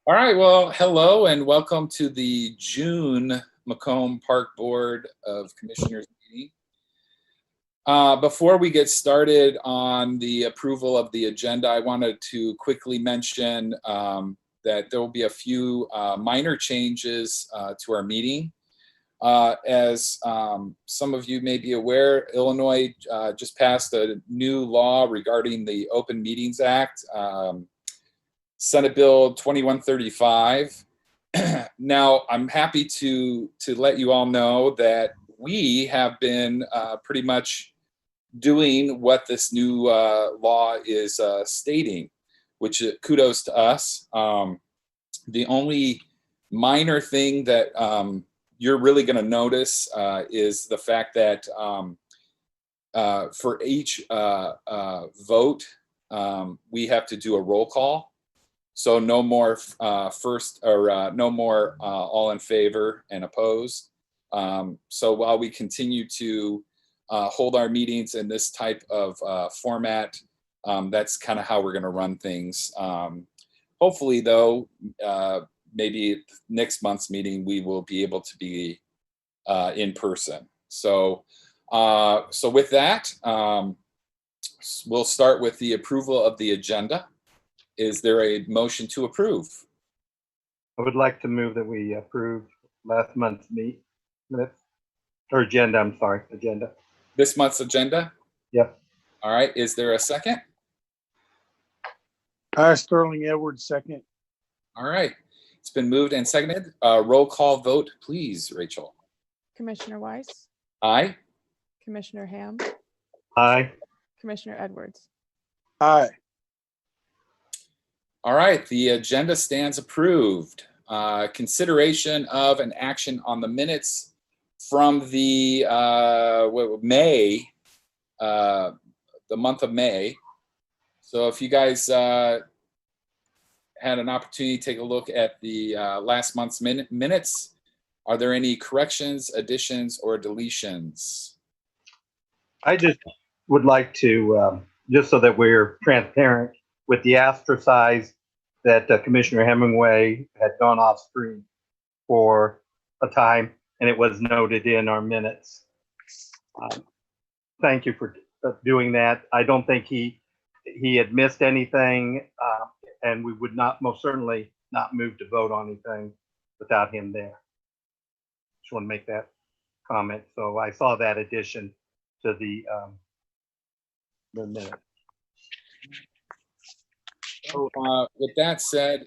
All right, well, hello and welcome to the June Macomb Park Board of Commissioners meeting. Before we get started on the approval of the agenda, I wanted to quickly mention that there will be a few minor changes to our meeting. As some of you may be aware, Illinois just passed a new law regarding the Open Meetings Act. Senate Bill 2135. Now, I'm happy to let you all know that we have been pretty much doing what this new law is stating, which kudos to us. The only minor thing that you're really going to notice is the fact that for each vote, we have to do a roll call. So no more no more all in favor and opposed. So while we continue to hold our meetings in this type of format, that's kind of how we're going to run things. Hopefully, though, maybe next month's meeting we will be able to be in person. So, so with that, we'll start with the approval of the agenda. Is there a motion to approve? I would like to move that we approve last month's minutes or agenda. I'm sorry, agenda. This month's agenda? Yep. All right. Is there a second? Sterling Edwards, second. All right. It's been moved and seconded. Roll call vote, please, Rachel. Commissioner Weiss, Aye. Commissioner Ham, Aye. Commissioner Edwards. Aye. All right. The agenda stands approved. Consideration of an action on the minutes from the May, the month of May. So if you guys had an opportunity to take a look at the last month's minutes, are there any corrections, additions, or deletions? I just would like to, just so that we're transparent, with the ostracize that Commissioner Hemingway had gone off screen for a time, and it was noted in our minutes. Thank you for doing that. I don't think he had missed anything, and we would not, most certainly not move to vote on anything without him there. Just want to make that comment. So I saw that addition to the minute. So, with that said,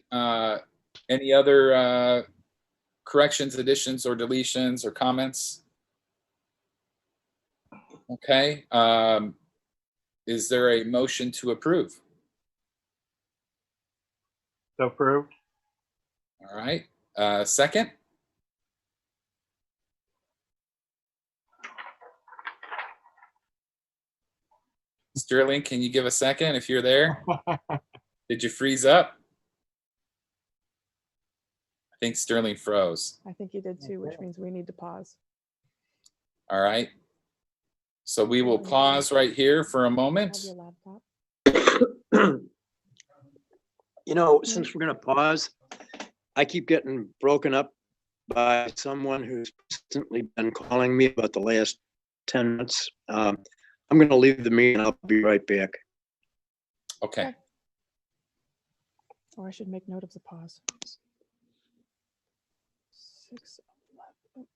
any other corrections, additions, or deletions, or comments? Okay. Is there a motion to approve? So approved. All right. Second? Sterling, can you give a second if you're there? Did you freeze up? I think Sterling froze. I think you did too, which means we need to pause. All right. So we will pause right here for a moment. Have your laptop. You know, since we're going to pause, I keep getting broken up by someone who's constantly been calling me about the last 10 minutes. I'm going to leave the meeting. I'll be right back. Okay. Or I should make note of the pause. 6:11.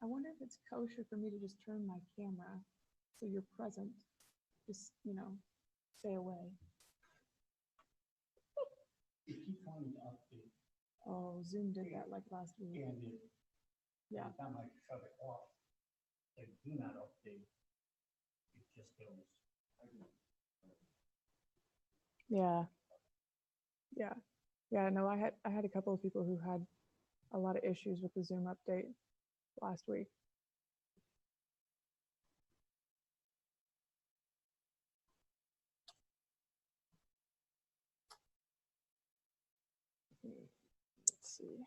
I wonder if it's kosher for me to just turn my camera so you're present. Just, you know, stay away. Oh, Zoom did that like last week. Yeah. Yeah. Yeah. Yeah. No, I had a couple of people who had a lot of issues with the Zoom update last week. Let's see.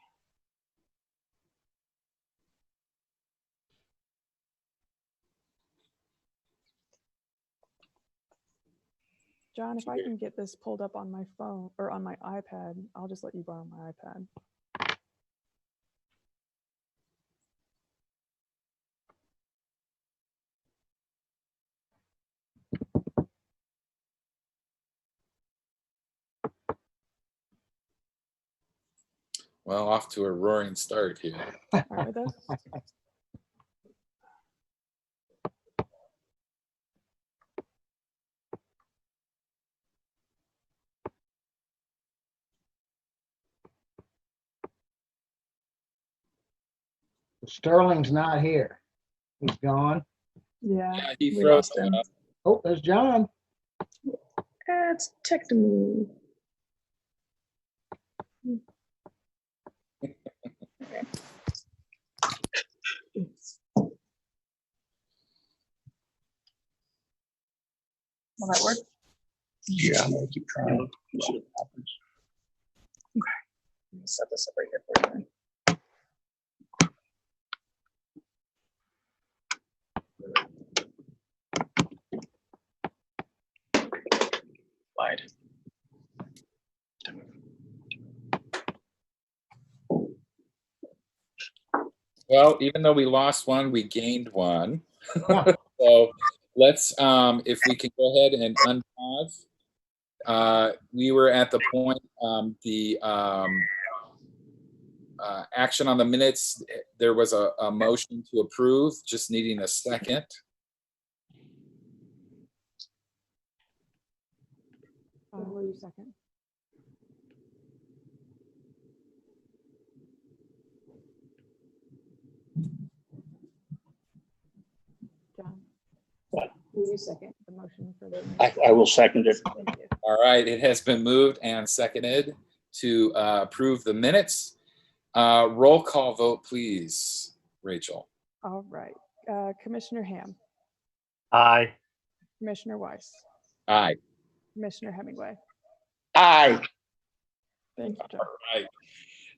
John, if I can get this pulled up on my phone or on my iPad, I'll just let you borrow my iPad. Well, off to a roaring start here. All right, with us? Sterling's not here. He's gone. Yeah, Yeah, he we froze lost him. up. Oh, there's John. It's me. Okay. Will that work? Yeah, I'm gonna keep trying. Okay. Let me set this up right here for you. Slide. Well, even though we lost one, we gained one. Yeah. So let's, if we can go ahead and unpause. We were at the point, the action on the minutes, there was a motion to approve, just needing a second. Will you second? John? What? Will you second the motion for the? I will second it. Thank you. All right, it has been moved and seconded to approve the minutes. Roll call vote, please, Rachel. All right. Commissioner Ham, Aye. Commissioner Weiss, Aye. Commissioner Hemingway. Aye. Thank you, John. All right.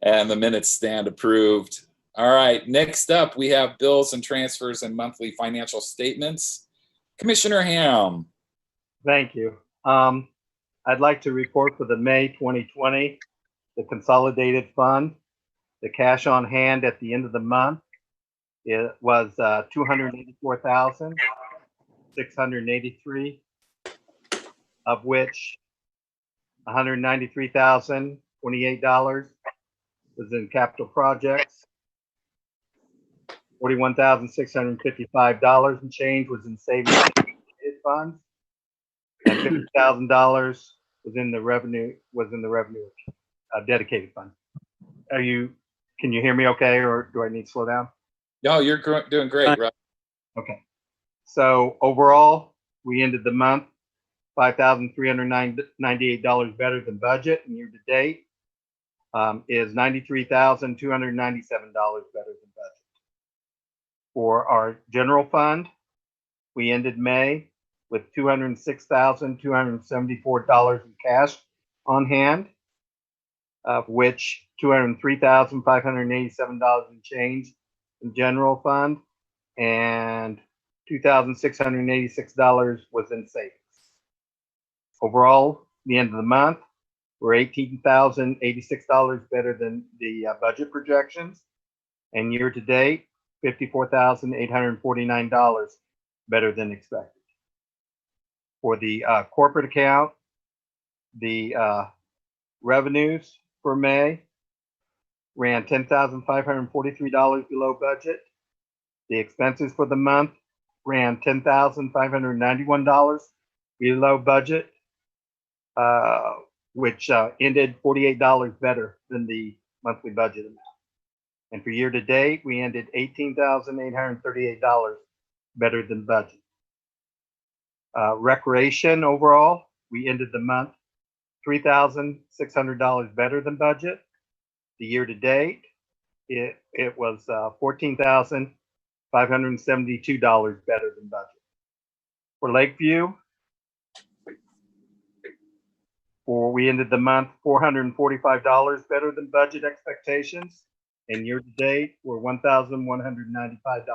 And the minutes stand approved. All right, next up, we have bills and transfers and monthly financial statements. Commissioner Ham. Thank you. I'd like to report for the May 2020, the consolidated fund. The cash on hand at the end of the month, it was $284,683, of which $193,028 was in capital projects. $41,655 and change was in savings funds, and $50,000 was in the revenue dedicated fund. Can you hear me okay, or do I need to slow down? No, you're doing great, Rob. Okay. So overall, we ended the month $5,398 better than budget, and year to date is $93,297 better than budget. For our general fund, we ended May with $206,274 in cash on hand, of which $203,587 in change in general fund, and $2,686 was in savings. Overall, the end of the month, we're $18,086 better than the budget projections, and year to date, $54,849 better than expected. For the corporate account, the revenues for May ran $10,543 below budget. The expenses for the month ran $10,591 below budget, which ended $48 better than the monthly budget amount. And for year to date, we ended $18,838 better than budget. Recreation overall, we ended the month $3,600 better than budget. The year to date, it was $14,572 better than budget. For Lakeview, we ended the month $445 better than budget expectations, and year to date, we're $1,195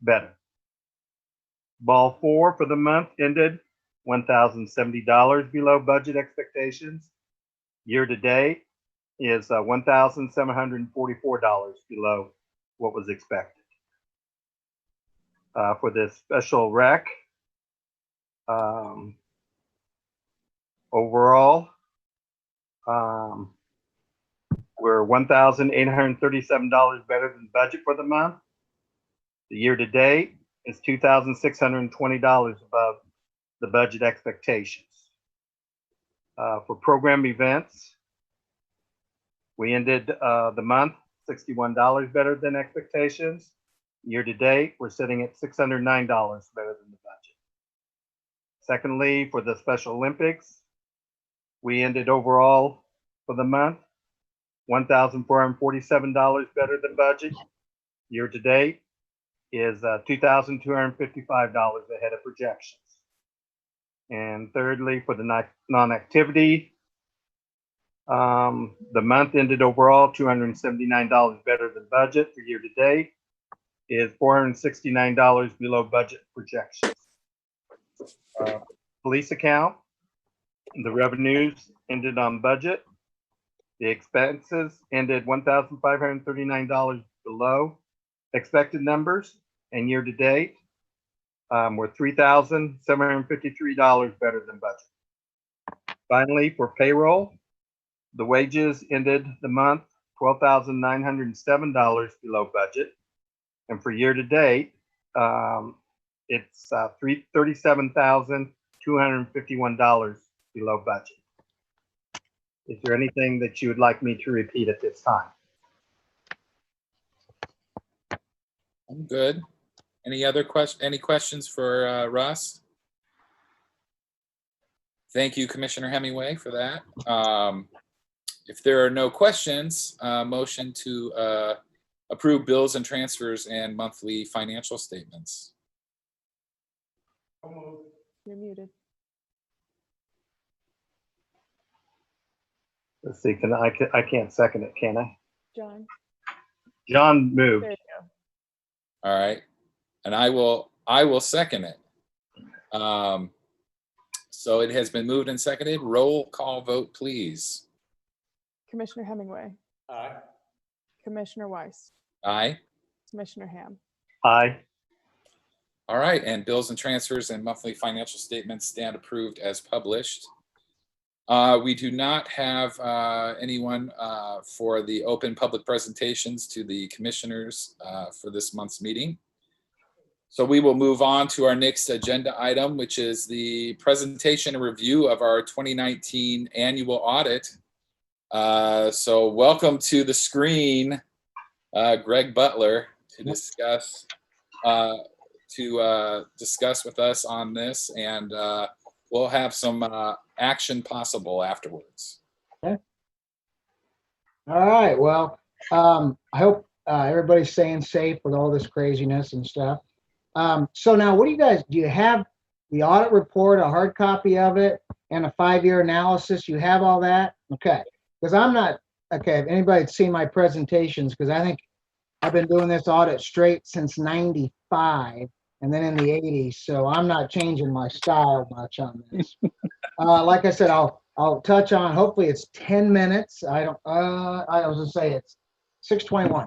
better. Ball 4 for the month ended $1,070 below budget expectations. Year to date is $1,744 below what was expected. For this special rec, overall, we're $1,837 better than budget for the month. The year to date is $2,620 above the budget expectations. For program events, we ended the month $61 better than expectations. Year to date, we're sitting at $609 better than the budget. Secondly, for the Special Olympics, we ended overall for the month $1,447 better than budget. Year to date is $2,255 ahead of projections. And thirdly, for the non-activity, the month ended overall $279 better than budget. For year to date is $469 below budget projections. Police account, the revenues ended on budget. The expenses ended $1,539 below expected numbers, and year to date were $3,753 better than budget. Finally, for payroll, the wages ended the month $12,907 below budget, and for year to date, it's $37,251 below budget. Is there anything that you would like me to repeat at this time? I'm good. Any questions for Russ? Thank you, Commissioner Hemingway, for that. If there are no questions, motion to approve bills and transfers and monthly financial statements. You're muted. Let's see, I can't second it, can I? John, John moved. there you go. All right, and I will second it. So it has been moved and seconded. Roll call vote, please. Commissioner Hemingway, Aye. Commissioner Weiss, Aye. Commissioner Ham. Aye. All right, and bills and transfers and monthly financial statements stand approved as published. We do not have anyone for the open public presentations to the commissioners for this month's meeting. So we will move on to our next agenda item, which is the presentation and review of our 2019 annual audit. So welcome to the screen, Greg Butler, to discuss with us on this, and we'll have some action possible afterwards. Okay. All right. Well, I hope everybody's staying safe with all this craziness and stuff. So now, what do you have the audit report, a hard copy of it, and a 5-year analysis? You have all that? Okay. Because I'm not, okay, if anybody's seen my presentations, because I think I've been doing this audit straight since 95 and then in the 80s. So I'm not changing my style much on this. Like I said, I'll touch on, hopefully it's 10 minutes. I was gonna say it's 6:21.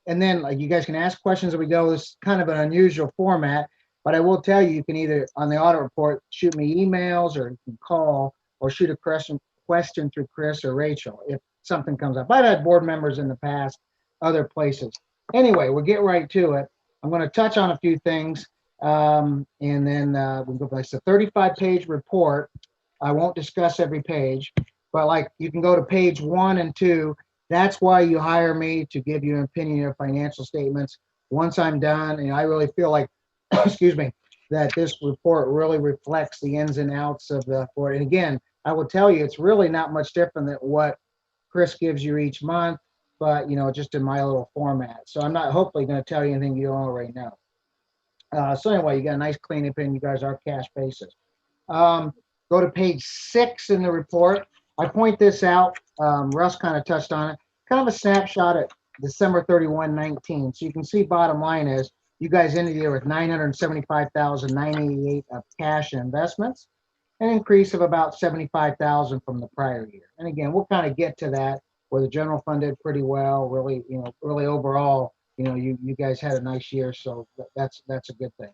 And then like you guys can ask questions as we go. This is kind of an unusual format, but I will tell you, you can either on the audit report, shoot me emails or you can call or shoot a question through Chris or Rachel if something comes up. I've had board members in the past, other places. Anyway, we'll get right to it. I'm going to touch on a few things, and then we'll go by. It's a 35-page report. I won't discuss every page, but like you can go to page 1 and 2. That's why you hire me, to give you an opinion of financial statements. Once I'm done, and I really feel like, excuse me, that this report really reflects the ins and outs of the board. And again, I will tell you, it's really not much different than what Chris gives you each month, but just in my little format. So I'm not hopefully going to tell you anything you don't already know. So anyway, you got a nice clean opinion. You guys are cash basis. Go to page 6 in the report. I point this out. Russ kind of touched on it. Kind of a snapshot at December 31, 19. So you can see bottom line is You guys ended the year with 975,988 of cash and investments, an increase of about 75,000 from the prior year. And again, we'll kind of get to that where the general fund did pretty well. Really, really overall, you guys had a nice year, so that's a good thing.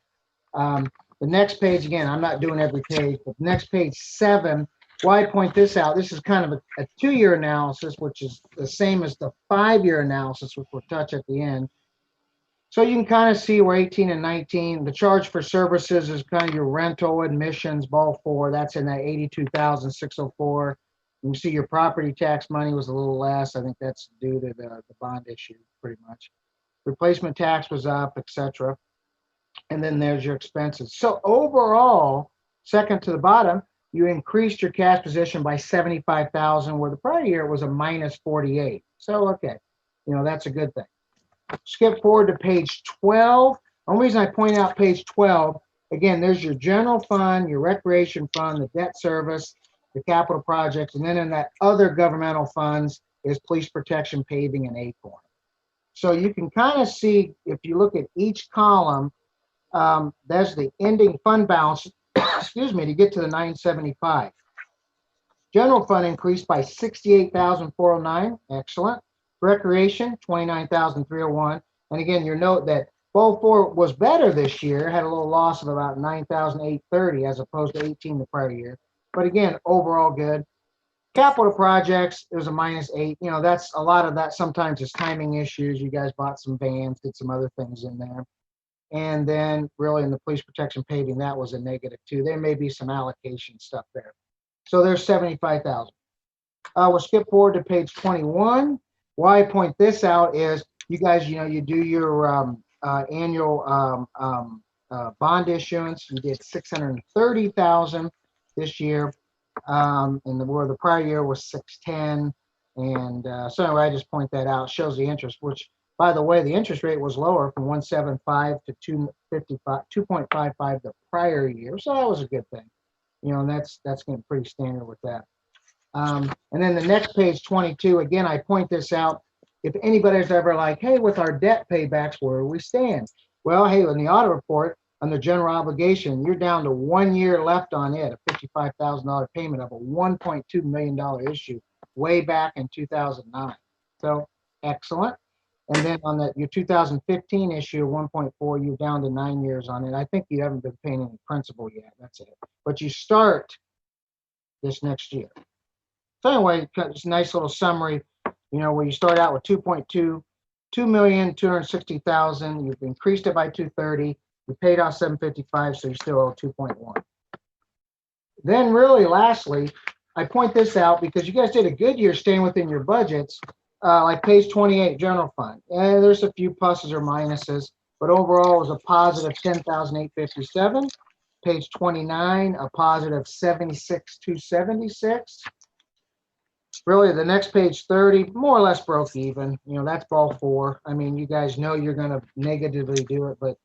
The next page, again, I'm not doing every page, but next page 7. Why I point this out, this is kind of a 2-year analysis, which is the same as the 5-year analysis, which we'll touch at the end. So you can kind of see where 18 and 19, the charge for services is kind of your rental, admissions, ball 4, that's in that 82,604. You can see your property tax money was a little less. I think that's due to the bond issue, pretty much. Replacement tax was up, etc. And then there's your expenses. So overall, second to the bottom, you increased your cash position by 75,000, where the prior year it was a minus 48. So, okay, that's a good thing. Skip forward to page 12. The only reason I point out page 12, again, there's your general fund, your recreation fund, the debt service, the capital projects, and then in that other governmental funds is police protection, paving, and Acorn. So you can kind of see, if you look at each column, there's the ending fund balance, excuse me, to get to the 975. General fund increased by 68,409. Excellent. Recreation, 29,301. And again, your note that Bowl 4 was better this year, had a little loss of about 9,830 as opposed to 18 the prior year. But again, overall good. Capital projects, it was a -8. That's a lot of that sometimes is timing issues. You guys bought some vans, did some other things in there. And then really in the police protection paving, that was a -2. There may be some allocation stuff there. So there's 75,000. We'll skip forward to page 21. Why I point this out is you guys, you do your annual bond issuance. You did 630,000 this year, and where the prior year was 610. And so anyway, I just point that out. Shows the interest, which, by the way, the interest rate was lower from 175 to 2.55 the prior year. So that was a good thing. And that's getting pretty standard with that. And then the next page 22, again, I point this out. If anybody's ever like, hey, with our debt paybacks, where do we stand? Well, hey, in the audit report, under general obligation, you're down to 1 year left on it, a $55,000 payment of a $1.2 million issue way back in 2009. So excellent. And then on your 2015 issue, 1.4, you're down to 9 years on it. I think you haven't been paying any principal yet. That's it. But you start this next year. So anyway, just a nice little summary, where you start out with 2,260,000. You've increased it by 230. You paid off 755, so you still owe 2.1. Then really, lastly, I point this out because you guys did a good year staying within your budgets. Like page 28, general fund. And there's a few pluses or minuses, but overall it was a positive 10,857. Page 29, a positive 76,276. Really, the next page 30, more or less broke even. That's ball 4. I mean, you guys know you're going to negatively do it, but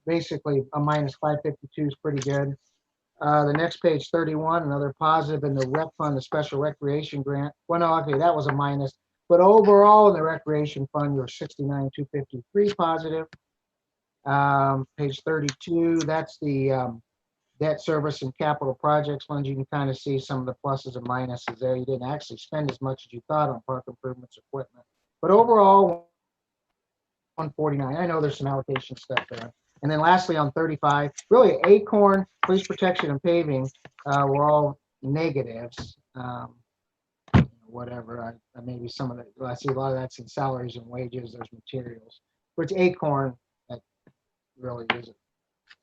basically a -552 is pretty good. The next page 31, another positive in the rec fund, the special recreation grant. Well, no, okay, that was a minus. But overall, in the recreation fund, you're 69,253 positive. Page 32, that's the debt service and capital projects funds. You can kind of see some of the pluses and minuses there. You didn't actually spend as much as you thought on park improvements equipment. But overall, 149. I know there's some allocation stuff there. And then lastly, on 35, really Acorn, police protection, and paving were all negatives. Whatever, maybe some of it, I see a lot of that's in salaries and wages, there's materials, which Acorn, that really isn't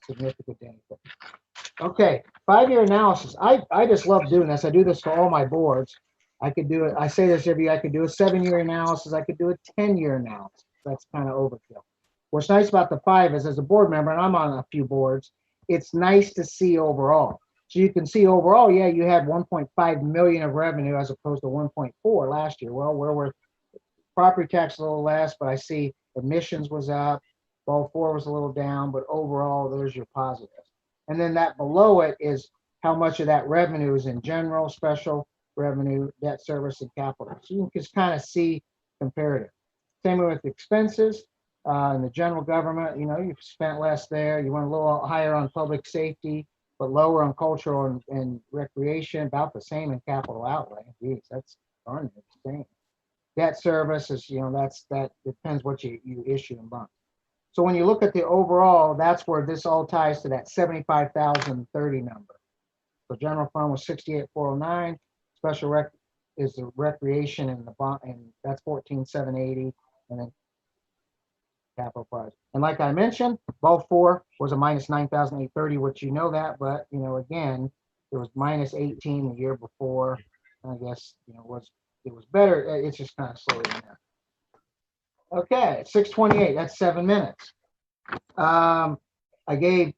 significant to anything. Okay, 5-year analysis. I just love doing this. I do this for all my boards. I could do it, I say this every year, I could do a 7-year analysis, I could do a 10-year analysis. That's kind of overkill. What's nice about the 5 is, as a board member, and I'm on a few boards, it's nice to see overall. So you can see overall, yeah, you had 1.5 million of revenue as opposed to 1.4 last year. Well, we're property tax a little less, but I see admissions was up, ball 4 was a little down, but overall, there's your positives. And then that below it is how much of that revenue is in general, special revenue, debt service, and capital. So you can just kind of see comparative. Same with expenses. In the general government, you've spent less there. You went a little higher on public safety, but lower on cultural and recreation, about the same in capital outlay. Geez, that's darn insane. Debt service is, that depends what you issue in bonds. So when you look at the overall, that's where this all ties to that 75,030 number. So general fund was 68,409. Special rec is the recreation and the bond, and that's 14,780, and then capital prize. And like I mentioned, both four was a minus 9,830, which that, but again, it was minus 18 the year before. I guess it was better. It's just kind of slow in there. Okay, 6:28. That's 7 minutes. I got to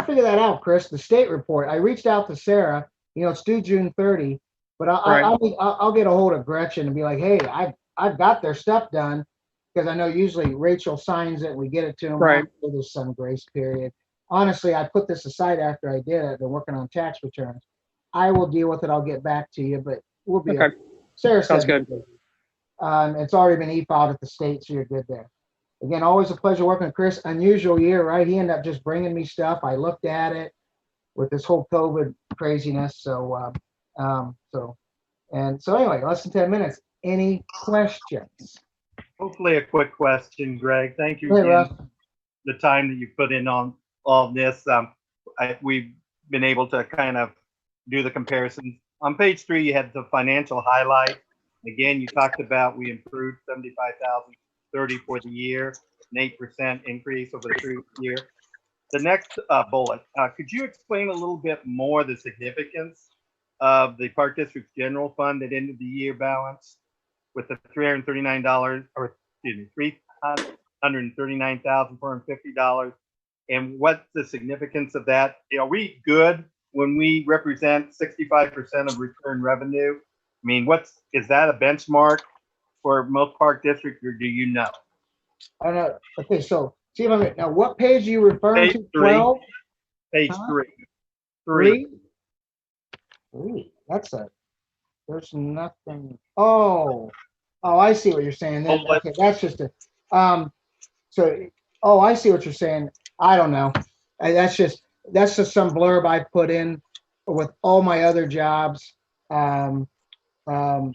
figure that out, Chris. The state report. I reached out to Sarah. It's due June 30, but I'll get a hold of Gretchen and be like, hey, I've got their stuff done, because I know usually Rachel signs it and we get it to them. Right. There's some grace period. Honestly, I put this aside after I did it. I've been working on tax returns. I will deal with it. I'll get back to you, but we'll be Okay. Sarah Sounds said good. it's already been e-filed at the state, so you're good there. Again, always a pleasure working with Chris. Unusual year, right? He ended up just bringing me stuff. I looked at it with this whole COVID craziness. So anyway, less than 10 minutes. Any questions? Hopefully a quick question, Greg. Thank you Hey, again Russ. for the time that you put in on all this. We've been able to kind of do the comparisons. On page 3, you had the financial highlight. Again, you talked about we improved 75,030 for the year, an 8% increase over the previous year. The next bullet, could you explain a little bit more the significance of the Park District's general fund at end of the year balance with the $339,450, and what's the significance of that? Are we good when we represent 65% of recurring revenue? I mean, is that a benchmark for most park districts, or do you know? I don't know. Okay, so see if I'm now. What page are you referring Page to? 3. 12? Page Huh? 3. 3? 3. There's nothing. Oh, I see what you're saying. Then, okay, that's just a, I see what you're saying. I don't know. That's just some blurb I put in with all my other jobs. So I'm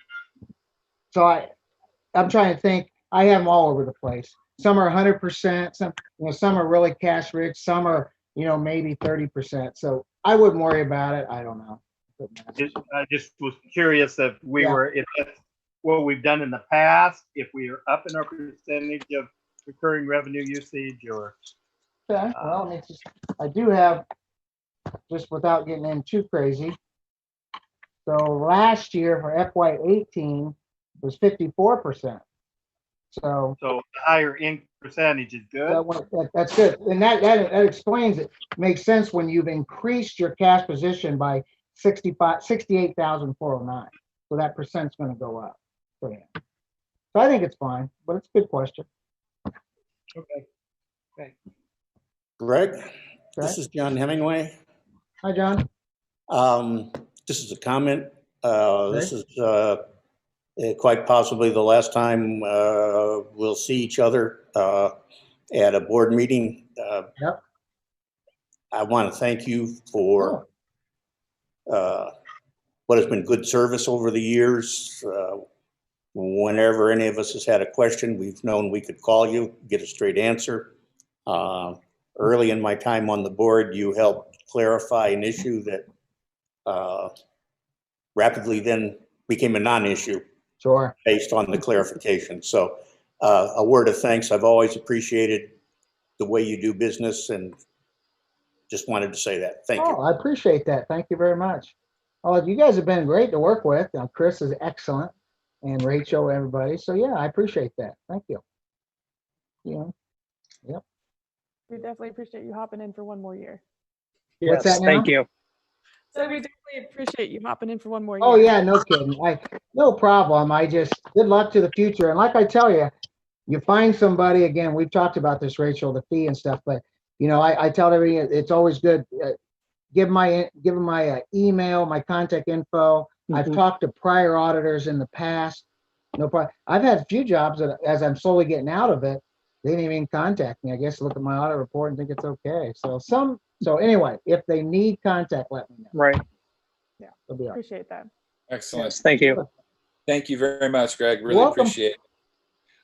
trying to think. I have them all over the place. Some are 100%. Some are really cash rich. Some are, maybe 30%. So I wouldn't worry about it. I don't know. I just was curious if that's what we've done in the past, if we are up in our percentage of recurring revenue usage, or. Okay, well, I do have, just without getting in too crazy. So last year for FY18 was 54%. So higher in percentage is good. That's good, and that explains it. Makes sense when you've increased your cash position by 68,409. So that percent's going to go up. So yeah. So I think it's fine, but it's a good question. Okay. Greg, this is John Hemingway. Hi, John. This is a comment. This is quite possibly the last time we'll see each other at a board meeting. Yep. I want to thank you for what has been good service over the years. Whenever any of us has had a question, we've known we could call you, get a straight answer. Early in my time on the board, you helped clarify an issue that rapidly then became a non-issue. Sure. Based on the clarification. So a word of thanks. I've always appreciated the way you do business, and just wanted to say that. Thank you. I appreciate that. Thank you very much. Oh, you guys have been great to work with. Chris is excellent, and Rachel, everybody. So yeah, I appreciate that. Thank you. Yep. We definitely appreciate you hopping in for one more year. What's that now? Thank you. So we definitely appreciate you hopping in for one more year. Oh yeah, no kidding. No problem. Good luck to the future. And like I tell you, you find somebody, again, we've talked about this, Rachel, the fee and stuff, but I tell everybody it's always good. Give them my email, my contact info. I've talked to prior auditors in the past. No problem. I've had a few jobs that as I'm slowly getting out of it, they didn't even contact me. I guess look at my audit report and think it's okay. So anyway, if they need contact, let me know. Right. It'll be all right. Appreciate that. Excellent. Yes, thank you. Thank you very much, Greg. Really welcome. appreciate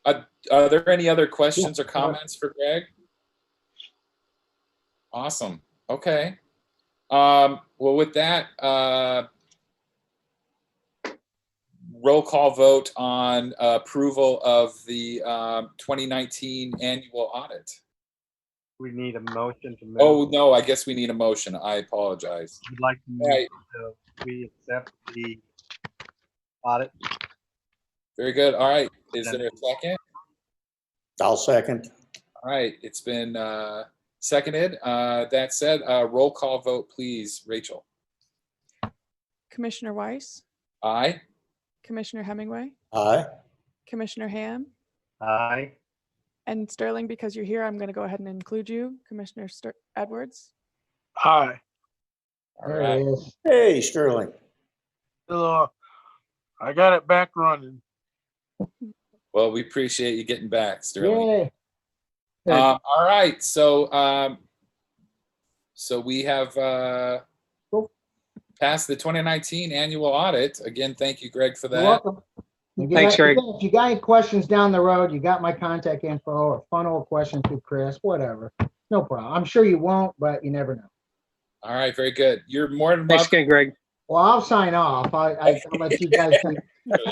it. Are there any other questions or comments for Greg? Awesome. Okay. Well, with that, roll call vote on approval of the 2019 annual audit. We need a motion to move. Oh, no, I guess we need a motion. I apologize. We'd like to move Right. we accept the audit. Very good. All right. Is there a second? I'll second. All right. It's been seconded. That said, roll call vote, please. Rachel. Commissioner Weiss, Aye. Commissioner Hemingway, Aye. Commissioner Ham, Aye. and Sterling, because you're here, I'm going to go ahead and include you, Commissioner Edwards. Hi. All There right. it is. Hey, Sterling. Hello. I got it back running. Well, we appreciate you getting back, Sterling. Yay. All right. So we have Cool. passed the 2019 annual audit. Again, thank you, Greg, for You're that. welcome. If you Thanks, got- Greg. If you got any questions down the road, you got my contact info or funnel a question through Chris, whatever. No problem. I'm sure you won't, but you never know. All right. Very good. You're more than Thanks welcome. again, Greg. Well, I'll sign off. I'll let you guys. I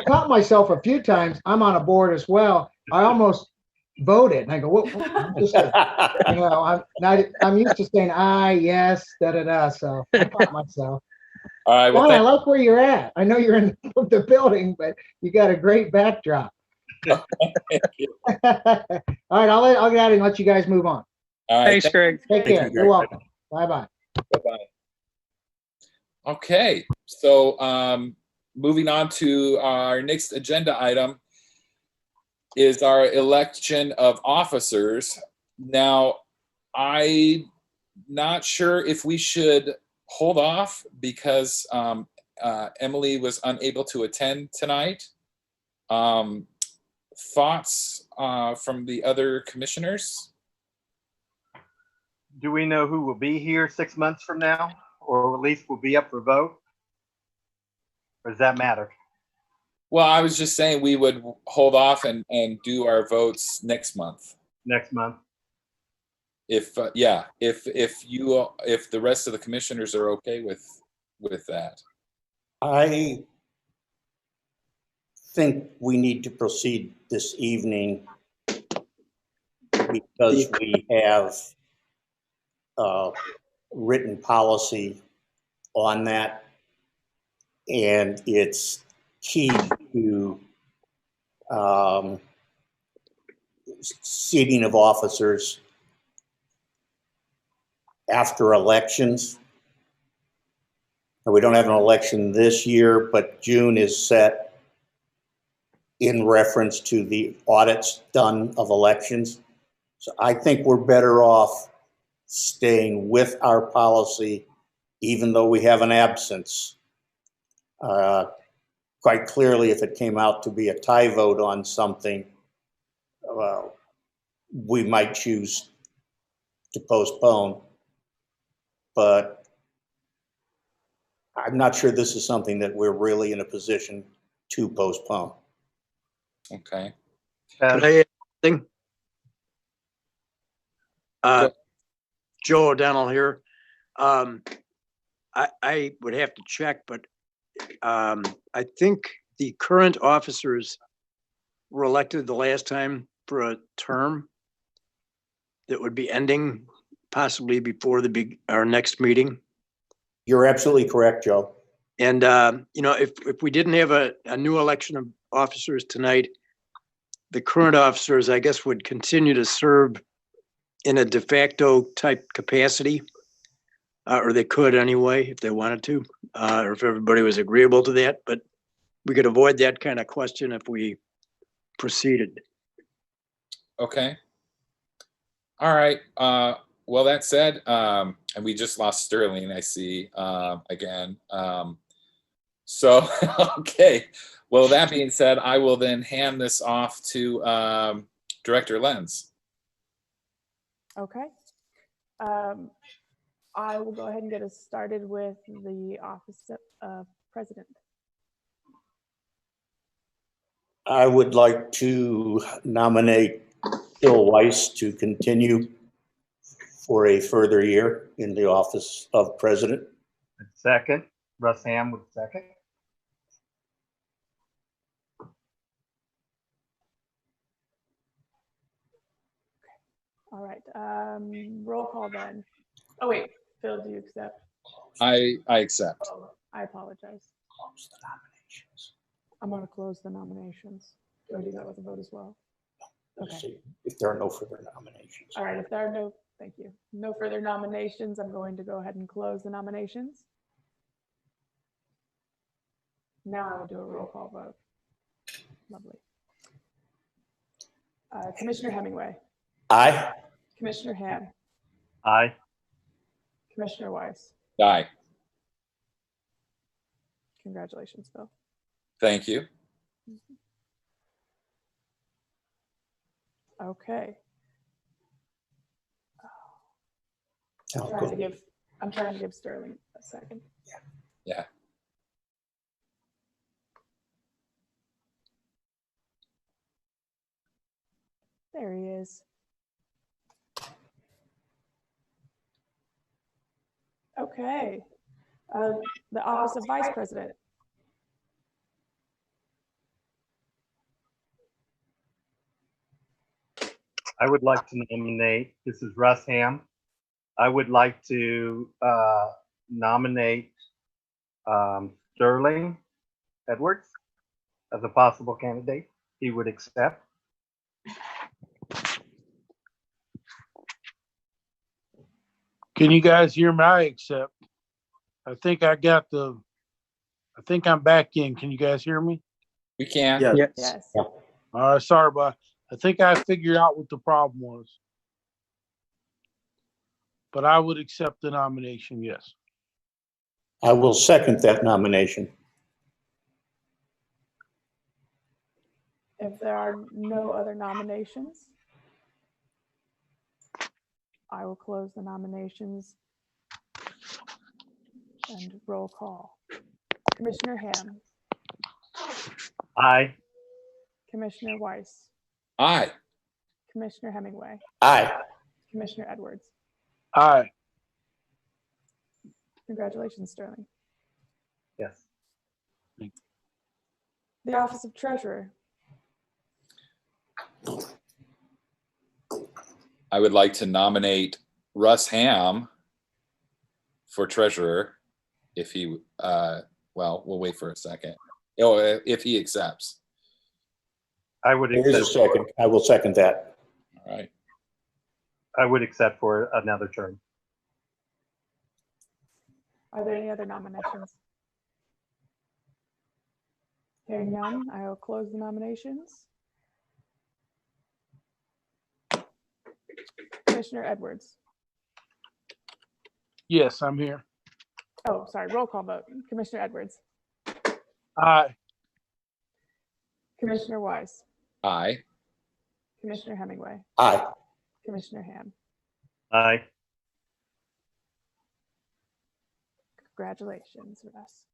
caught myself a few times. I'm on a board as well. I almost voted, and I go, "What?" I'm just saying, you know, I'm not. I'm used to saying aye, yes, da da da. So I caught myself. All right. Well, Don, I thank like where you're at. I know you're in the building, but you got a great backdrop. you. All right, I'll get out and let you guys move on. All right. Thanks, Greg. Take Thank you, care. You're Greg. welcome. Bye bye. Bye-bye. Okay, so moving on to our next agenda item is our election of officers. Now, I'm not sure if we should hold off because Emily was unable to attend tonight. Thoughts from the other commissioners? Do we know who will be here 6 months from now, or at least will be up for vote? Or does that matter? Well, I was just saying we would hold off and do our votes next month. Next month? If if the rest of the commissioners are okay with that. I think we need to proceed this evening because we have written policy on that, and it's key to seating of officers after elections. We don't have an election this year, but June is set in reference to the audits done of elections. So I think we're better off staying with our policy, even though we have an absence. Quite clearly, if it came out to be a tie vote on something, we might choose to postpone. But I'm not sure this is something that we're really in a position to postpone. Okay. Could I add something? Joe O'Donnell here. I would have to check, but I think the current officers were elected the last time for a term that would be ending possibly before our next meeting. You're absolutely correct, Joe. And, if we didn't have a new election of officers tonight, the current officers, I guess, would continue to serve in a de facto type capacity, or they could anyway, if they wanted to, or if everybody was agreeable to that. But we could avoid that kind of question if we proceeded. Okay. All right. Well, that said, and we just lost Sterling, I see, again. So, okay. Well, that being said, I will then hand this off to Director Lenz. Okay. I will go ahead and get us started with the office of president. I would like to nominate Bill Weiss to continue for a further year in the office of president. Second, Russ Ham with second. All right. Roll call then. Oh wait, Phil, do you accept? I accept. Oh, I apologize. Close the nominations. I'm going to close the nominations. Do I do that with a vote as well? Let's Okay. see if there are no further nominations. All right. If there are no, thank you. No further nominations, I'm going to go ahead and close the nominations. Now I will do a roll call vote. Lovely. Commissioner Hemingway, Aye. Commissioner Ham, Aye. Commissioner Weiss. Aye. Congratulations, Phil. Thank you. Okay. Sounds good. I'm trying to give Sterling a second. Yeah. There he is. Okay. The office of vice president. I would like to nominate, this is Russ Ham. I would like to nominate Sterling Edwards as a possible candidate. He would accept. Can you guys hear me? I accept. I think I'm back in. Can you guys hear me? We can. Yes. Yes. All right, sorry, but I think I figured out what the problem was. But I would accept the nomination, yes. I will second that nomination. If there are no other nominations, I will close the nominations and roll call. Commissioner Ham, Aye. Commissioner Weiss, Aye. Commissioner Hemingway, Aye. Commissioner Edwards. Aye. Congratulations, Sterling. Yes. The office of treasurer. I would like to nominate Russ Ham for treasurer if he, well, we'll wait for a second. Oh, if he accepts. I would There is a accept, second. I will second that. All right. I would accept for another term. Are there any other nominations? Hearing none, I will close the nominations. Commissioner Edwards. Yes, I'm here. Oh, sorry, roll call vote. Commissioner Edwards, Aye. Commissioner Weiss, Aye. Commissioner Hemingway, Aye. Commissioner Ham. Aye. Congratulations, Russ.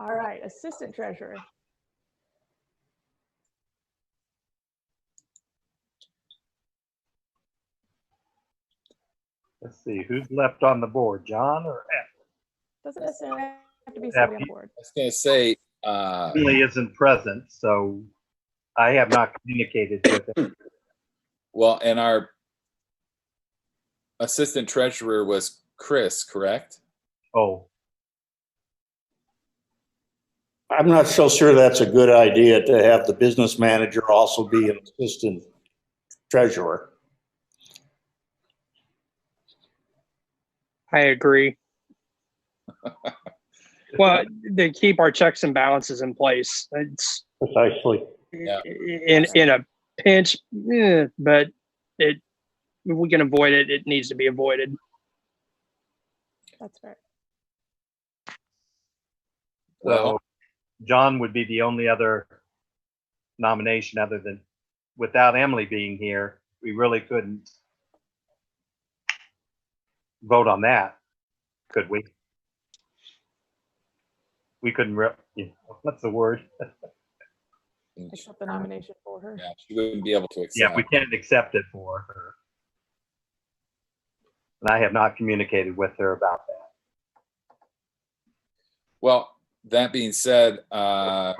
All right, assistant treasurer. Let's see, who's left on the board, John or F? Doesn't necessarily have to be somebody on Happy. board. I was going to say, Really isn't present, so I have not communicated with him. well, and our assistant treasurer was Chris, correct? Oh, I'm not so sure that's a good idea to have the business manager also be an assistant treasurer. I agree. Well, they keep our checks and balances in place. It's Precisely. Yeah. in a pinch, but if we can avoid it, it needs to be avoided. That's fair. so John would be the only other nomination other than, without Emily being here, we really couldn't vote on that, could we? We couldn't, what's the word? Accept the nomination for her. Yeah, she wouldn't be able to accept. Yeah, we can't accept it for her. And I have not communicated with her about that. Well, that being said, I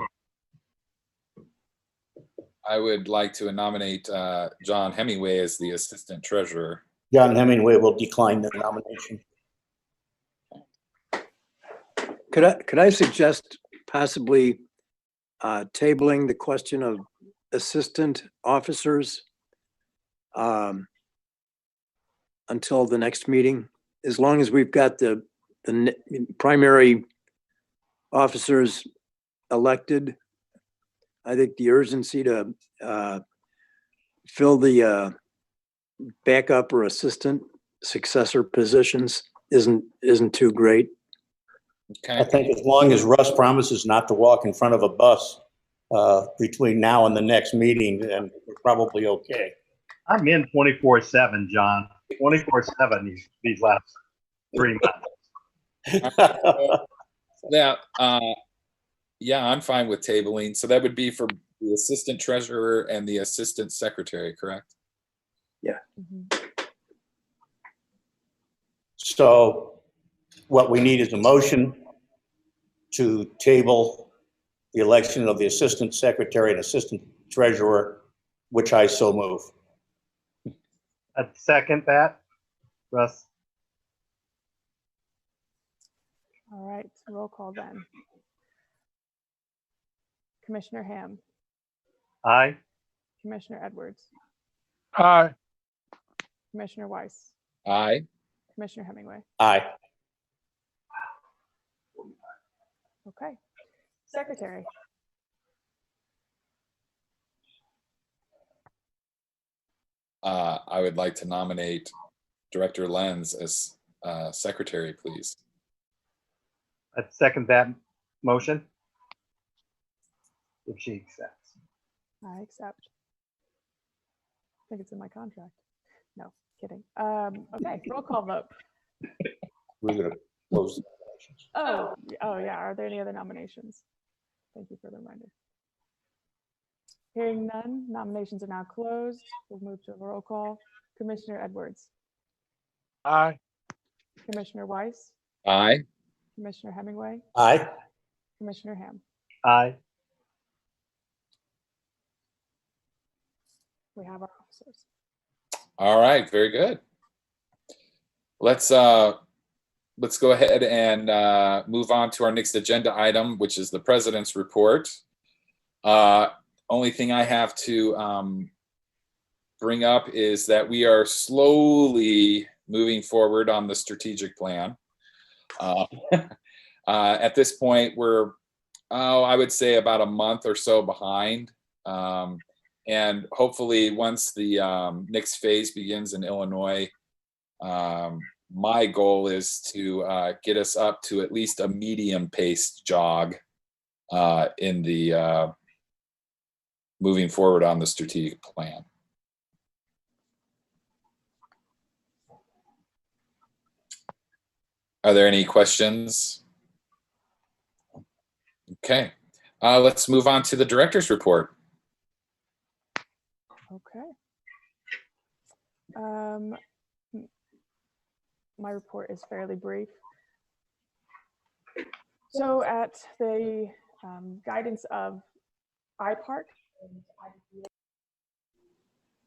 would like to nominate John Hemingway as the assistant treasurer. John Hemingway will decline the nomination. Could I suggest possibly tabling the question of assistant officers until the next meeting? As long as we've got the primary officers elected, I think the urgency to fill the backup or assistant successor positions isn't too great. Okay. I think as long as Russ promises not to walk in front of a bus between now and the next meeting, then we're probably okay. I'm in 24/7, John. 24/7 these last 3 months. Yeah, yeah, I'm fine with tabling. So that would be for the assistant treasurer and the assistant secretary, correct? So what we need is a motion to table the election of the assistant secretary and assistant treasurer, which I so move. I'd second that, Russ. All right, roll call then. Commissioner Ham, Aye. Commissioner Edwards, Aye. Commissioner Weiss, Aye. Commissioner Hemingway. Aye. Okay. Secretary. I would like to nominate Director Lenz as secretary, please. I'd second that motion. If she accepts. I accept. I think it's in my contract. No, kidding. Okay, roll call vote. We're gonna close the nominations. Oh yeah. Are there any other nominations? Thank you for the reminder. Hearing none, nominations are now closed. We'll move to a roll call. Commissioner Edwards, Aye. Commissioner Weiss, Aye. Commissioner Hemingway, Aye. Commissioner Ham. Aye. We have our officers. All right, very good. Let's go ahead and move on to our next agenda item, which is the president's report. Only thing I have to bring up is that we are slowly moving forward on the strategic plan. At this point, we're, I would say about a month or so behind. And hopefully once the next phase begins in Illinois, my goal is to get us up to at least a medium-paced jog in the moving forward on the strategic plan. Are there any questions? Okay, let's move on to the director's report. Okay. My report is fairly brief. So at the guidance of IPARC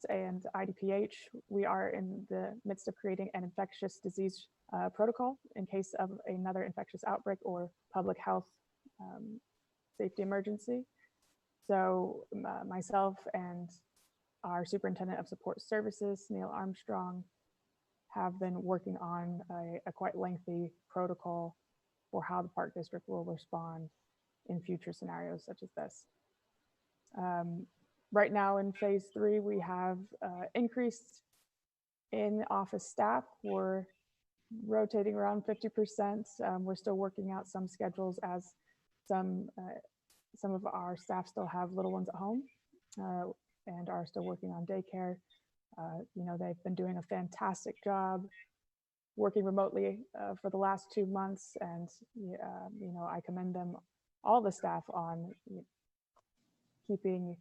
and IDPH, we are in the midst of creating an infectious disease protocol in case of another infectious outbreak or public health safety emergency. So myself and our Superintendent of Support Services, Neil Armstrong, have been working on a quite lengthy protocol for how the Park District will respond in future scenarios such as this. Right now in phase 3, we have increased in office staff. We're rotating around 50%. We're still working out some schedules as some some of our staff still have little ones at home and are still working on daycare. You know, they've been doing a fantastic job working remotely for the last 2 months, and you know, I commend them, all the staff, on keeping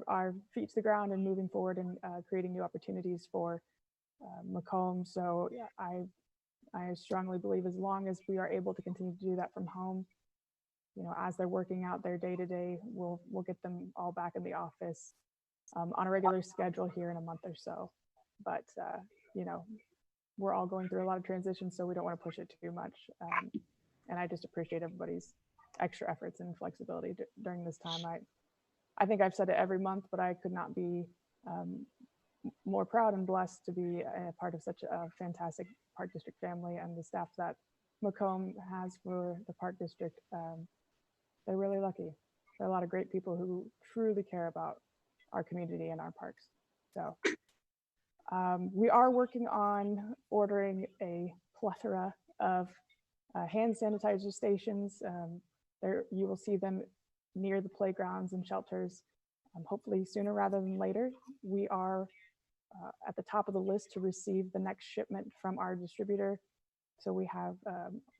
our feet to the ground and moving forward and creating new opportunities for Macomb. So yeah, I strongly believe as long as we are able to continue to do that from home, you know, as they're working out their day to day, we'll get them all back in the office on a regular schedule here in a month or so. But you know, we're all going through a lot of transitions, so we don't want to push it too much. And I just appreciate everybody's extra efforts and flexibility during this time. I think I've said it every month, but I could not be more proud and blessed to be a part of such a fantastic Park District family, and the staff that Macomb has for the Park District. They're really lucky. There are a lot of great people who truly care about our community and our parks. So we are working on ordering a plethora of hand sanitizer stations. There, you will see them near the playgrounds and shelters, hopefully sooner rather than later. We are at the top of the list to receive the next shipment from our distributor. So we have,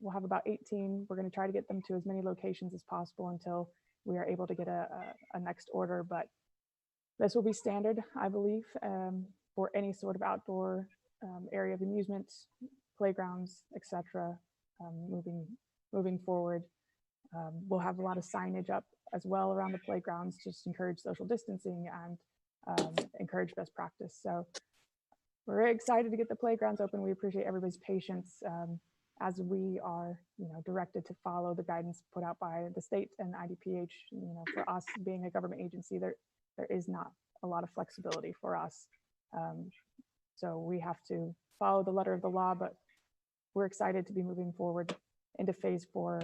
we'll have about 18. We're going to try to get them to as many locations as possible until we are able to get a next order. But this will be standard, I believe, for any sort of outdoor area of amusement, playgrounds, etc. Moving forward. We'll have a lot of signage up as well around the playgrounds, just to encourage social distancing and encourage best practice. So we're very excited to get the playgrounds open. We appreciate everybody's patience as we are, you know, directed to follow the guidance put out by the state and IDPH. You know, for us being a government agency, there is not a lot of flexibility for us. So we have to follow the letter of the law, but we're excited to be moving forward into phase 4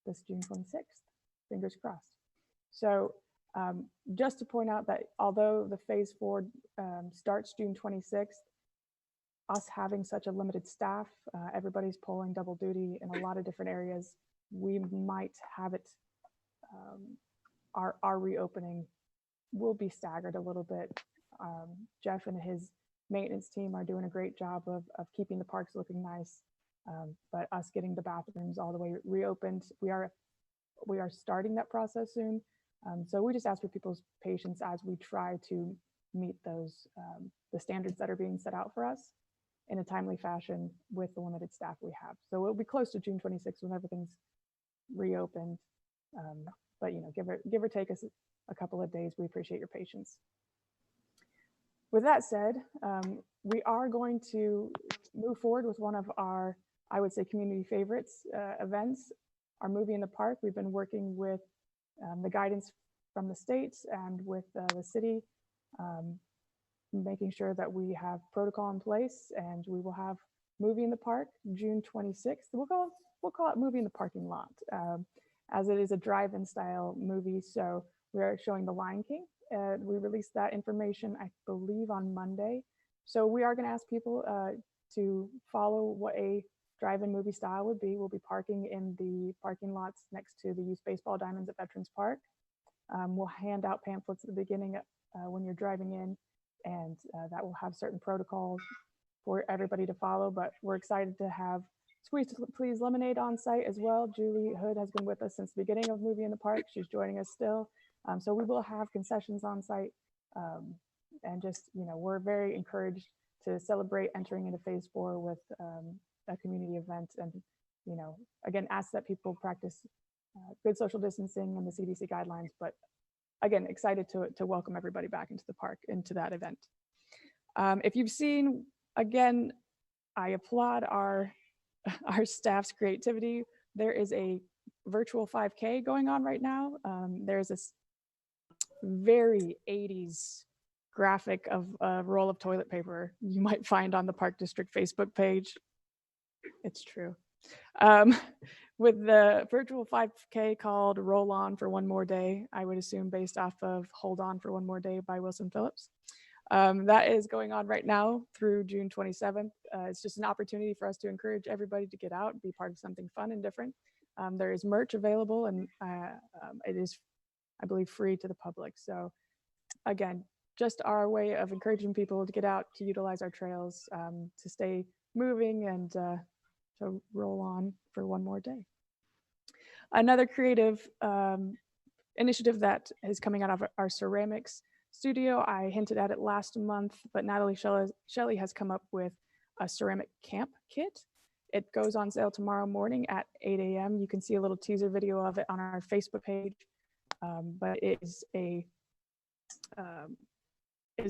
this June 26th, fingers crossed. So just to point out that although the phase 4 starts June 26th, us having such a limited staff, everybody's pulling double duty in a lot of different areas, we might have it, our reopening will be staggered a little bit. Jeff and his maintenance team are doing a great job of keeping the parks looking nice, but us getting the bathrooms all the way reopened, we are starting that process soon. So we just ask for people's patience as we try to meet those the standards that are being set out for us in a timely fashion with the limited staff we have. So it'll be close to June 26th when everything's reopened. But you know, give or take us a couple of days. We appreciate your patience. With that said, we are going to move forward with one of our, I would say, community favorites events, our movie in the park. We've been working with the guidance from the states and with the city, making sure that we have protocol in place, and we will have movie in the park June 26th. We'll call it movie in the parking lot, as it is a drive-in style movie. So we are showing The Lion King. We released that information, I believe, on Monday. So we are going to ask people to follow what a drive-in movie style would be. We'll be parking in the parking lots next to the youth baseball diamonds at Veterans Park. We'll hand out pamphlets at the beginning when you're driving in, and that will have certain protocols for everybody to follow. But we're excited to have Squeeze Please Lemonade on site as well. Julie Hood has been with us since the beginning of Movie in the Park. She's joining us still. So we will have concessions on site, and just, you know, we're very encouraged to celebrate entering into phase 4 with a community event, and, you know, again, ask that people practice good social distancing and the CDC guidelines, but again, excited to welcome everybody back into the park, into that event. If you've seen, again, I applaud our staff's creativity. There is a virtual 5K going on right now. There's this very 80s graphic of a roll of toilet paper you might find on the Park District Facebook page. It's true. With the virtual 5K called Roll On for One More Day, I would assume based off of Hold On for One More Day by Wilson Phillips. That is going on right now through June 27th. It's just an opportunity for us to encourage everybody to get out and be part of something fun and different. There is merch available, and it is, I believe, free to the public. So again, just our way of encouraging people to get out, to utilize our trails, to stay moving, and to roll on for one more day. Another creative initiative that is coming out of our ceramics studio, I hinted at it last month, but Natalie Shelley has come up with a ceramic camp kit. It goes on sale tomorrow morning at 8 a.m. You can see a little teaser video of it on our Facebook page, but it is a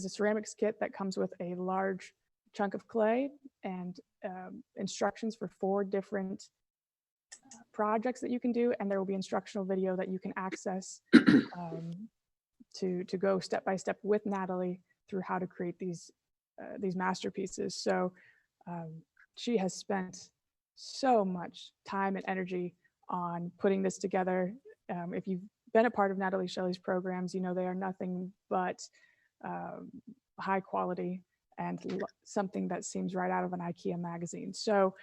ceramics kit that comes with a large chunk of clay and instructions for 4 different projects that you can do, and there will be instructional video that you can access to go step by step with Natalie through how to create these masterpieces. So she has spent so much time and energy on putting this together. If you've been a part of Natalie Shelley's programs, you know they are nothing but high quality and something that seems right out of an IKEA magazine. So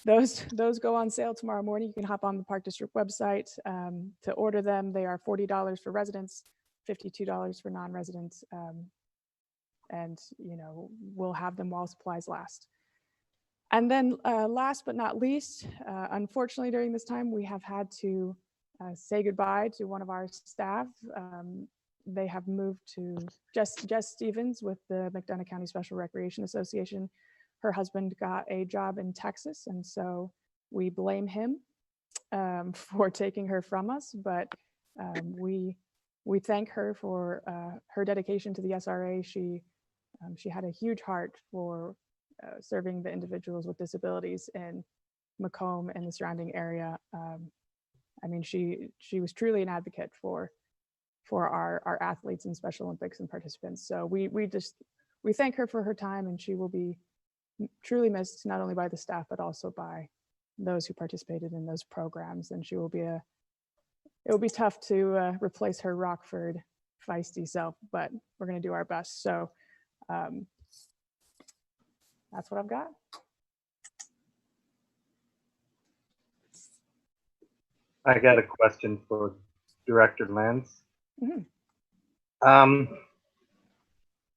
those go on sale tomorrow morning. You can hop on the Park District website to order them. They are $40 for residents, $52 for non-residents, and we'll have them while supplies last. And then last but not least, unfortunately during this time we have had to say goodbye to one of our staff. They have moved to Jess Stevens with the McDonough County Special Recreation Association. Her husband got a job in Texas, and so we blame him for taking her from us. But we thank her for her dedication to the SRA. She had a huge heart for serving the individuals with disabilities in Macomb and the surrounding area. I mean, she was truly an advocate for our athletes and Special Olympics and participants. So we thank her for her time, and she will be truly missed, not only by the staff, but also by those who participated in those programs. And it will be tough to replace her Rockford feisty self, but we're going to do our best. So that's what I've got. I got a question for Director Lenz.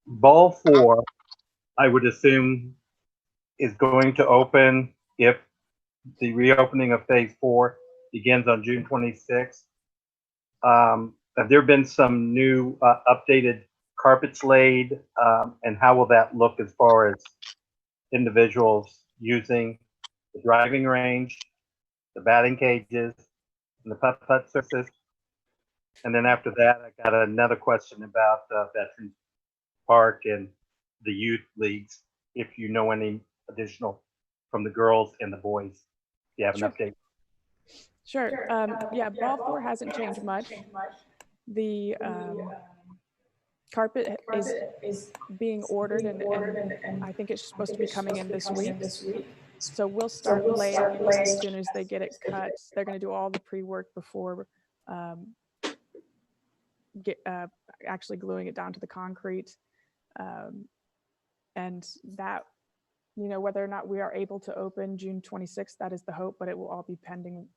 Ball 4, I would assume, is going to open if the reopening of phase 4 begins on June 26th. Have there been some new updated carpets laid, and how will that look as far as individuals using the driving range, the batting cages, and the putt-putt surfaces? And then after that, I got another question about Veterans Park and the youth leagues, if you know any additional from the girls and the boys. Do you have an update? Sure. Yeah, Ball 4 hasn't changed much. The carpet is being ordered, and I think it's supposed to be coming in this week. So we'll start layering as soon as they get it cut. They're going to do all the pre-work before actually gluing it down to the concrete. And that, whether or not we are able to open June 26th, that is the hope, but it will all be pending,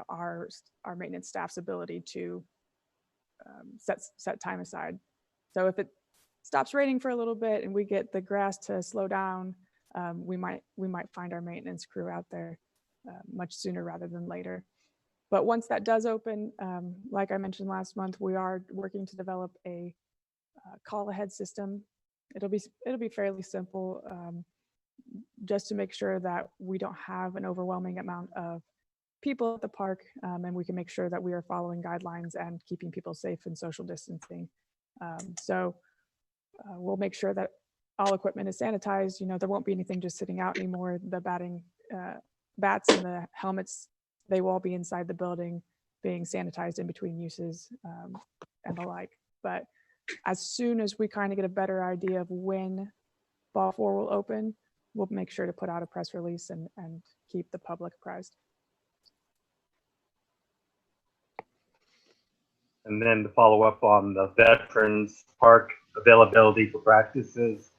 our maintenance staff's ability to set time aside. So if it stops raining for a little bit and we get the grass to slow down, we might find our maintenance crew out there much sooner rather than later. But once that does open, like I mentioned last month, we are working to develop a call ahead system. It'll be fairly simple, just to make sure that we don't have an overwhelming amount of people at the park, and we can make sure that we are following guidelines and keeping people safe and social distancing. So we'll make sure that all equipment is sanitized. There won't be anything just sitting out anymore. The bats and the helmets, they will all be inside the building being sanitized in between uses, and the like. But as soon as we kind of get a better idea of when Ball 4 will open, we'll make sure to put out a press release and keep the public apprised. And then to follow up on the Veterans Park availability for practices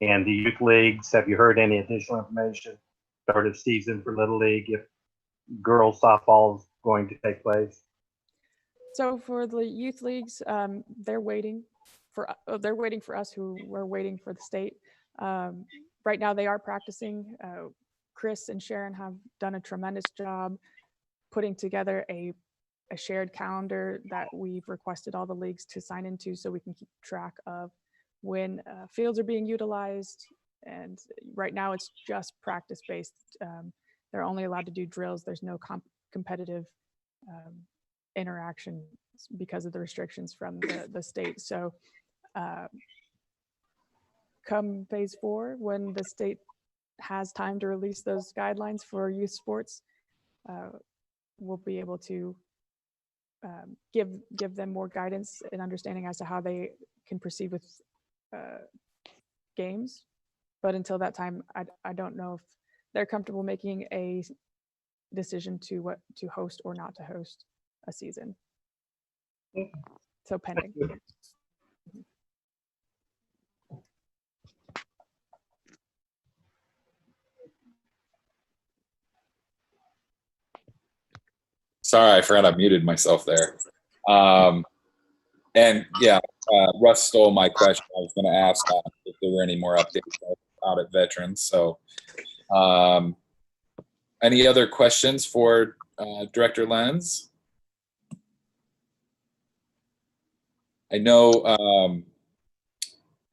and the youth leagues, have you heard any additional information? Start of season for Little League, if girls softball is going to take place? So for the youth leagues, they're waiting for us who we're waiting for the state. Right now they are practicing. Chris and Sharon have done a tremendous job putting together a shared calendar that we've requested all the leagues to sign into so we can keep track of when fields are being utilized. And right now it's just practice based. They're only allowed to do drills. There's no competitive interaction because of the restrictions from the state. So come phase 4, when the state has time to release those guidelines for youth sports, we'll be able to give them more guidance and understanding as to how they can proceed with games. But until that time, I don't know if they're comfortable making a decision to host or not to host a season. So pending. Sorry, I forgot I muted myself there. And yeah, Russ stole my question. I was going to ask if there were any more updates out at veterans. So any other questions for Director Lenz? I know,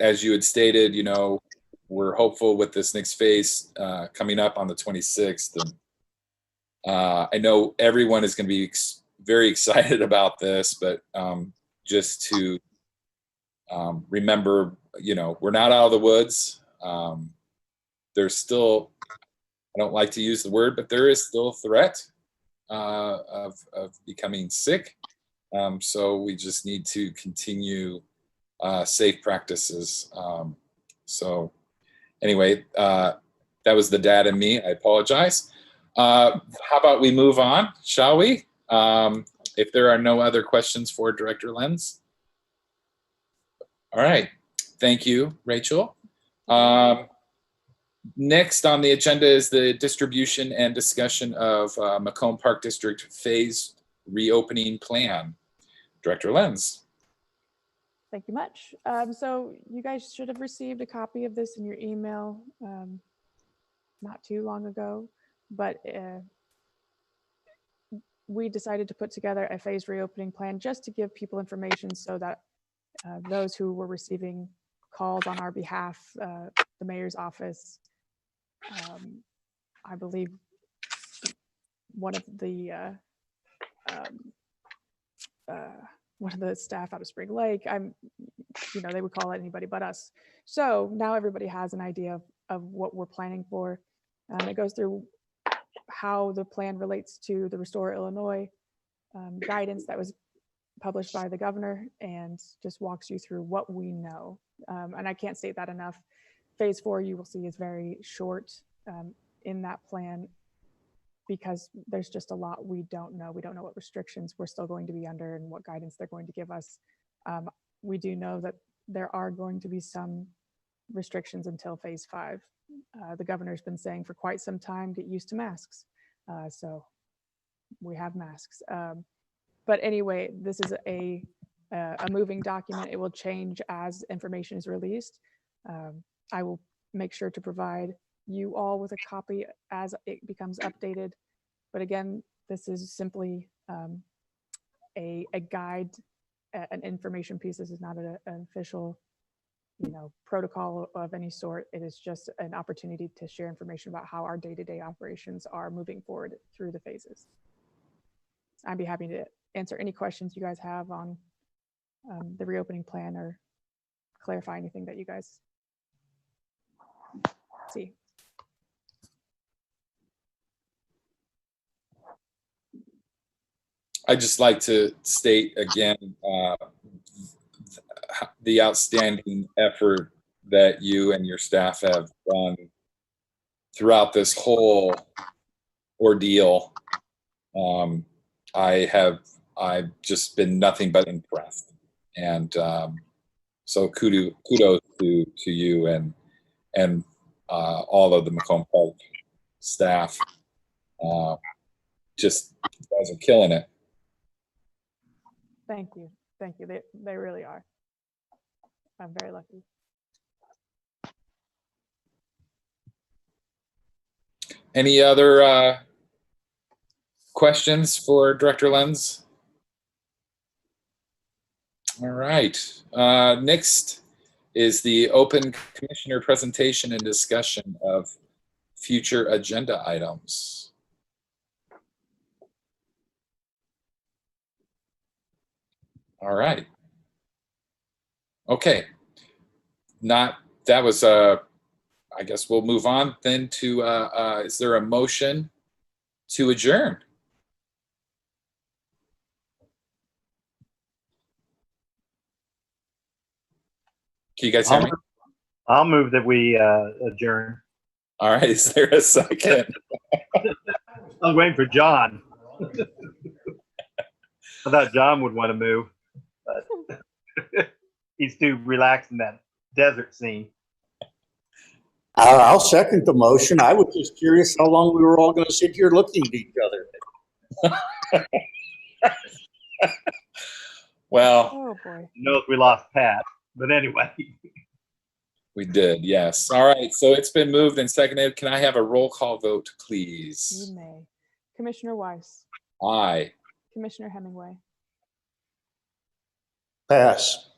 as you had stated, you know, we're hopeful with this next phase coming up on the 26th. And I know everyone is going to be very excited about this, but just to remember, you know, we're not out of the woods. There's still, I don't like to use the word, but there is still a threat of becoming sick. So we just need to continue safe practices. So anyway, that was the dad in me. I apologize. How about we move on, shall we? If there are no other questions for Director Lenz. All right. Thank you, Rachel. Next on the agenda is the distribution and discussion of Macomb Park District Phase Reopening Plan. Director Lenz. Thank you much. So you guys should have received a copy of this in your email not too long ago, but we decided to put together a phased reopening plan just to give people information so that those who were receiving calls on our behalf, the mayor's office, I believe one of the staff out of Spring Lake, you know, they would call it anybody but us. So now everybody has an idea of what we're planning for. It goes through how the plan relates to the Restore Illinois guidance that was published by the governor, and just walks you through what we know. And I can't state that enough. Phase 4, you will see, is very short in that plan because there's just a lot we don't know. We don't know what restrictions we're still going to be under and what guidance they're going to give us. We do know that there are going to be some restrictions until phase 5. The governor's been saying for quite some time, get used to masks. So we have masks. But anyway, this is a moving document. It will change as information is released. I will make sure to provide you all with a copy as it becomes updated. But again, this is simply a guide, an information piece. This is not an official, you know, protocol of any sort. It is just an opportunity to share information about how our day-to-day operations are moving forward through the phases. I'd be happy to answer any questions you guys have on the reopening plan or clarify anything that you guys see. I'd just like to state again the outstanding effort that you and your staff have done throughout this whole ordeal. I've just been nothing but impressed, and so kudos to you and all of the Macomb Park staff. just, you guys are killing it. Thank you. Thank you. They really are. I'm very lucky. Any other questions for Director Lenz? All right. Next is the open commissioner presentation and discussion of future agenda items. All right. Okay. That was I guess we'll move on then to is there a motion to adjourn? Can you guys hear me? I'll move that we adjourn. All right, is there a second? I'm waiting for John. I thought John would want to move, but he's too relaxed in that desert scene. I'll second the motion. I was just curious how long we were all going to sit here looking at each other. Well, Oh boy. He knows we lost Pat, but anyway. we did, yes. All right, so it's been moved and seconded. Can I have a roll call vote, please? You may. Commissioner Weiss, Aye. Commissioner Hemingway, Pass.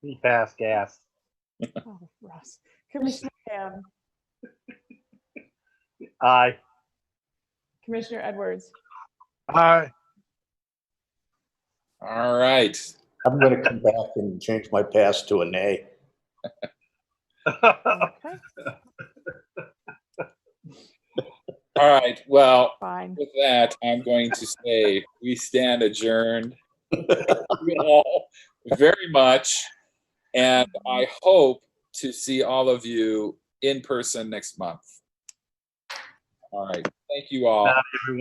He passed gas. oh, Russ, Commissioner Ham, Aye. Commissioner Edwards, Aye. All right. I'm going to come back and change my pass to a nay. okay, All right, well, fine. with that, I'm going to say we stand adjourned. Thank you all very much. And I hope to see all of you in person next month. All right. Thank you all. Not everyone.